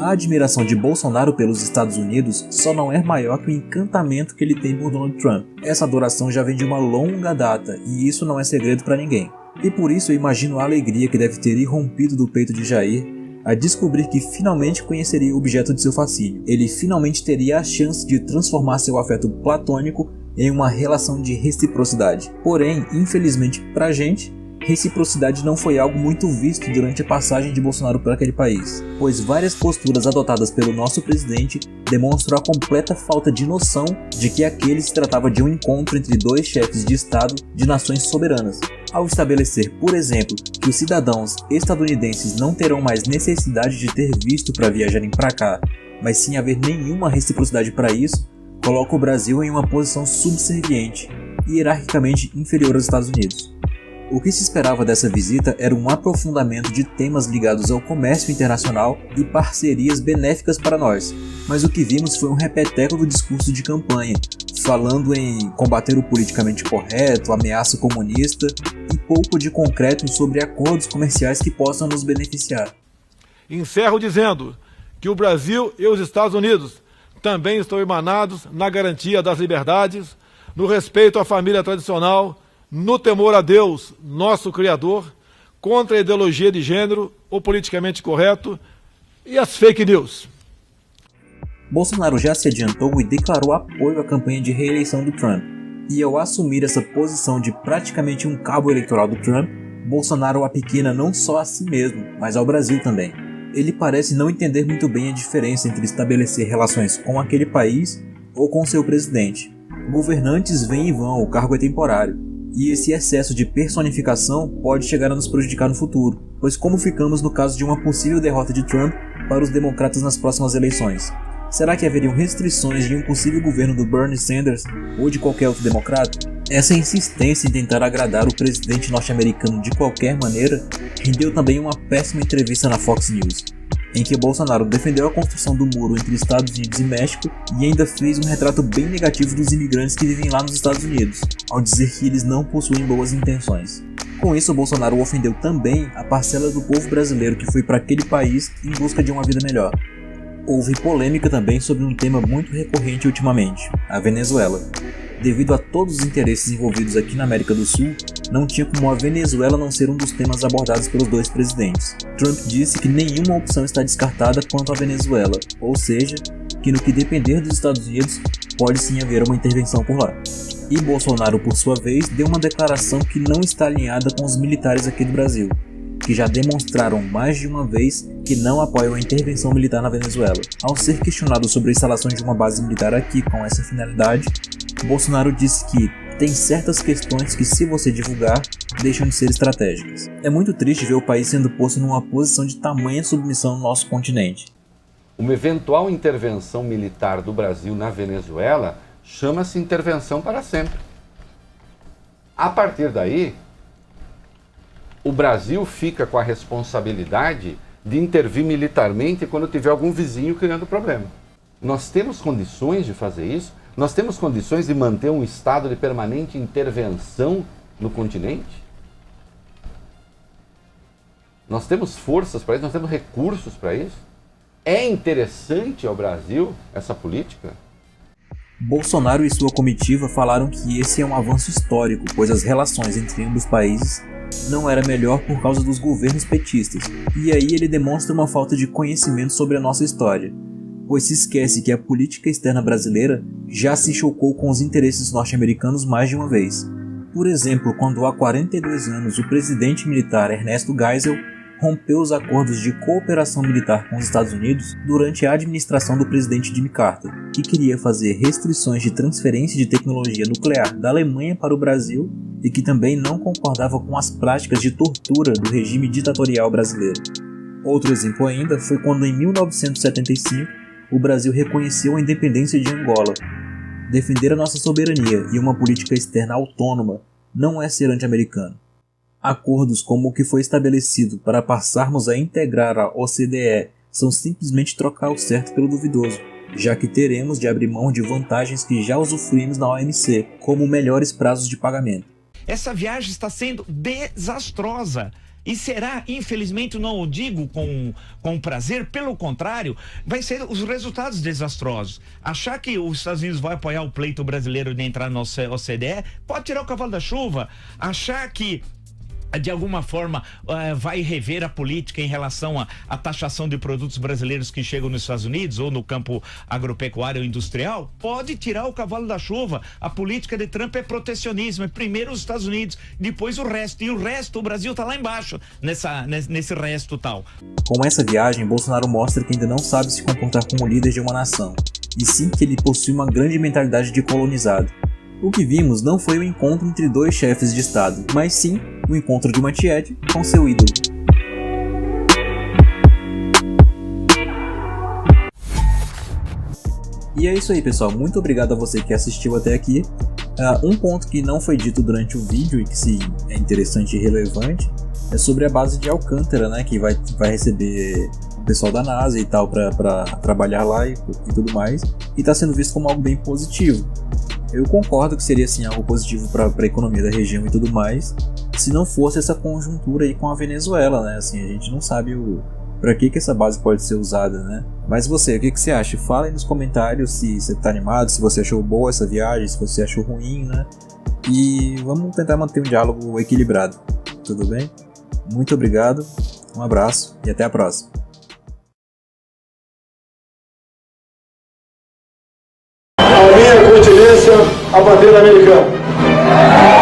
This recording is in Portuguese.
A admiração de Bolsonaro pelos Estados Unidos só não é maior que o encantamento que ele tem por Donald Trump. Essa adoração já vem de uma longa data e isso não é segredo para ninguém. E por isso eu imagino a alegria que deve ter irrompido do peito de Jair a descobrir que finalmente conheceria o objeto de seu fascínio. Ele finalmente teria a chance de transformar seu afeto platônico em uma relação de reciprocidade. Porém, infelizmente pra gente, reciprocidade não foi algo muito visto durante a passagem de Bolsonaro por aquele país, pois várias posturas adotadas pelo nosso presidente demonstram a completa falta de noção de que aquele se tratava de um encontro entre dois chefes de Estado de nações soberanas. Ao estabelecer, por exemplo, que os cidadãos estadunidenses não terão mais necessidade de ter visto para viajarem para cá, mas sem haver nenhuma reciprocidade para isso, coloca o Brasil em uma posição subserviente e hierarquicamente inferior aos Estados Unidos. O que se esperava dessa visita era um aprofundamento de temas ligados ao comércio internacional e parcerias benéficas para nós, mas o que vimos foi um repeteco do discurso de campanha, falando em combater o politicamente correto, ameaça comunista e pouco de concreto sobre acordos comerciais que possam nos beneficiar. Encerro dizendo que o Brasil e os Estados Unidos também estão emanados na garantia das liberdades, no respeito à família tradicional, no temor a Deus, nosso Criador, contra a ideologia de gênero, o politicamente correto e as fake news. Bolsonaro já se adiantou e declarou apoio à campanha de reeleição do Trump. E ao assumir essa posição de praticamente um cabo eleitoral do Trump, Bolsonaro apequena não só a si mesmo, mas ao Brasil também. Ele parece não entender muito bem a diferença entre estabelecer relações com aquele país ou com seu presidente. Governantes vêm e vão, o cargo é temporário. E esse excesso de personificação pode chegar a nos prejudicar no futuro, pois como ficamos no caso de uma possível derrota de Trump para os democratas nas próximas eleições? Será que haveriam restrições de um possível governo do Bernie Sanders ou de qualquer outro democrata? Essa insistência em tentar agradar o presidente norte-americano de qualquer maneira rendeu também uma péssima entrevista na Fox News, em que Bolsonaro defendeu a construção do muro entre Estados Unidos e México e ainda fez um retrato bem negativo dos imigrantes que vivem lá nos Estados Unidos, ao dizer que eles não possuem boas intenções. Com isso, Bolsonaro ofendeu também a parcela do povo brasileiro que foi para aquele país em busca de uma vida melhor. Houve polêmica também sobre um tema muito recorrente ultimamente, a Venezuela. Devido a todos os interesses envolvidos aqui na América do Sul, não tinha como a Venezuela não ser um dos temas abordados pelos dois presidentes. Trump disse que nenhuma opção está descartada quanto à Venezuela, ou seja, que no que depender dos Estados Unidos, pode sim haver uma intervenção por lá. E Bolsonaro, por sua vez, deu uma declaração que não está alinhada com os militares aqui do Brasil, que já demonstraram mais de uma vez que não apoiam a intervenção militar na Venezuela. Ao ser questionado sobre a instalação de uma base militar aqui com essa finalidade, Bolsonaro disse que tem certas questões que, se você divulgar, deixam de ser estratégicas. É muito triste ver o país sendo posto numa posição de tamanha submissão no nosso continente. Uma eventual intervenção militar do Brasil na Venezuela chama-se intervenção para sempre. A partir daí, o Brasil fica com a responsabilidade de intervir militarmente quando tiver algum vizinho criando problema. Nós temos condições de fazer isso? Nós temos condições de manter um estado de permanente intervenção no continente? Nós temos forças para isso? Nós temos recursos para isso? É interessante ao Brasil essa política? Bolsonaro e sua comitiva falaram que esse é um avanço histórico, pois as relações entre ambos países não era melhor por causa dos governos petistas. E aí ele demonstra uma falta de conhecimento sobre a nossa história, pois se esquece que a política externa brasileira já se chocou com os interesses norte-americanos mais de uma vez. Por exemplo, quando há 42 anos o presidente militar Ernesto Geisel rompeu os acordos de cooperação militar com os Estados Unidos durante a administração do presidente Jimmy Carter, que queria fazer restrições de transferência de tecnologia nuclear da Alemanha para o Brasil e que também não concordava com as práticas de tortura do regime ditatorial brasileiro. Outro exemplo ainda foi quando em 1975 o Brasil reconheceu a independência de Angola. Defender a nossa soberania e uma política externa autônoma não é ser anti-americano. Acordos como o que foi estabelecido para passarmos a integrar a OCDE são simplesmente trocar o certo pelo duvidoso, já que teremos de abrir mão de vantagens que já usufruímos na OMC, como melhores prazos de pagamento. Essa viagem está sendo desastrosa. E será, infelizmente, não o digo com prazer, pelo contrário, vai ser os resultados desastrosos. Achar que os Estados Unidos vai apoiar o pleito brasileiro de entrar na OCDE, pode tirar o cavalo da chuva. Achar que de alguma forma vai rever a política em relação à taxação de produtos brasileiros que chegam nos Estados Unidos ou no campo agropecuário ou industrial, pode tirar o cavalo da chuva. A política de Trump é protecionismo, é primeiro os Estados Unidos, depois o resto, e o resto, o Brasil tá lá embaixo nesse resto tal. Com essa viagem, Bolsonaro mostra que ainda não sabe se comportar como líder de uma nação, e sim que ele possui uma grande mentalidade de colonizado. O que vimos não foi o encontro entre dois chefes de Estado, mas sim o encontro de uma tiete com seu ídolo. E é isso aí, pessoal. Muito obrigado a você que assistiu até aqui. Um ponto que não foi dito durante o vídeo e que sim, é interessante e relevante é sobre a base de Alcântara, né, que vai receber o pessoal da NASA e tal para trabalhar lá e tudo mais, e está sendo visto como algo bem positivo. Eu concordo que seria assim algo positivo para a economia da região e tudo mais, se não fosse essa conjuntura aí com a Venezuela, né? Assim, a gente não sabe para que essa base pode ser usada, né? Mas você, o que você acha? Fala aí nos comentários se você tá animado, se você achou boa essa viagem, se você achou ruim, né? E vamos tentar manter um diálogo equilibrado, tudo bem? Muito obrigado, um abraço e até a próxima. A minha continência, a bandeira americana.